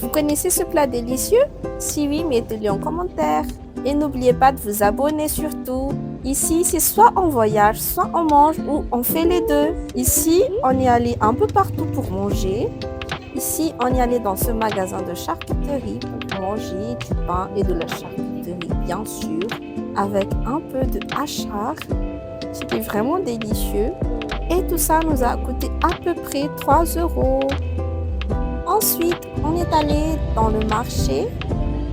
Vous connaissez ce plat délicieux? Si oui, mettez-le en commentaire. Et n'oubliez pas de vous abonner surtout. Ici, c'est soit on voyage, soit on mange ou on fait les deux. Ici, on est allé un peu partout pour manger. Ici, on est allé dans ce magasin de charcuterie pour manger du pain et de la charcuterie, bien sûr, avec un peu de hachard. C'était vraiment délicieux. Et tout ça nous a coûté à peu près 3 €. Ensuite, on est allé dans le marché.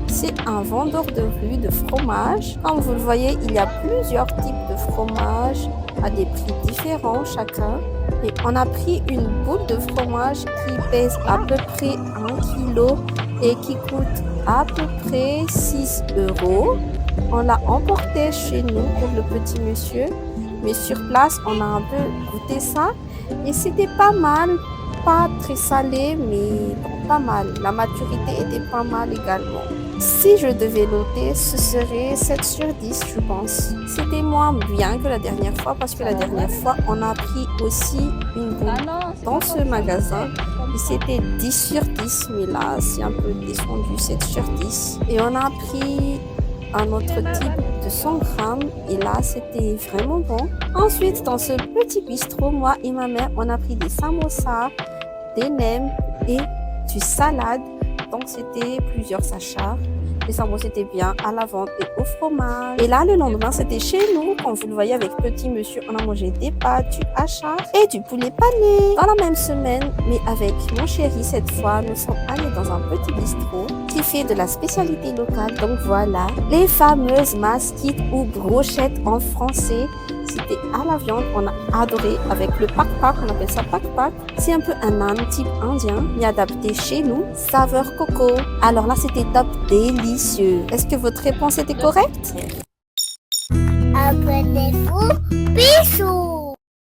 C'est un vendeur de rue de fromage. Comme vous le voyez, il y a plusieurs types de fromage à des prix différents chacun. Et on a pris une boule de fromage qui pèse à peu près 1 kg et qui coûte à peu près 6 €. On l'a emporté chez nous pour le petit monsieur. Mais sur place, on a un peu goûté ça et c'était pas mal. Pas très salé, mais bon, pas mal. La maturité était pas mal également. Si je devais noter, ce serait 7 sur 10, je pense. C'était moins bien que la dernière fois parce que la dernière fois, on a pris aussi une boule dans ce magasin et c'était 10 sur 10, mais là, c'est un peu descendu, 7 sur 10. Et on a pris un autre type de 100 grammes et là, c'était vraiment bon. Ensuite, dans ce petit bistrot, moi et ma mère, on a pris des samosas, des nems et du salade. Donc, c'était plusieurs achats. Les samosas étaient bien à la vente et au fromage. Et là, le lendemain, c'était chez nous. Comme vous le voyez avec petit monsieur, on a mangé des pâtes, du hachard et du poulet pané. Dans la même semaine, mais avec mon chéri cette fois, nous sommes allés dans un petit bistrot qui fait de la spécialité locale. Donc voilà, les fameuses masquites ou brochettes en français. C'était à la viande, on a adoré avec le pak-pak, on appelle ça pak-pak. C'est un peu un naan type indien, mais adapté chez nous, saveur coco. Alors là, c'était top, délicieux. Est-ce que votre réponse était correcte? Abonnez-vous,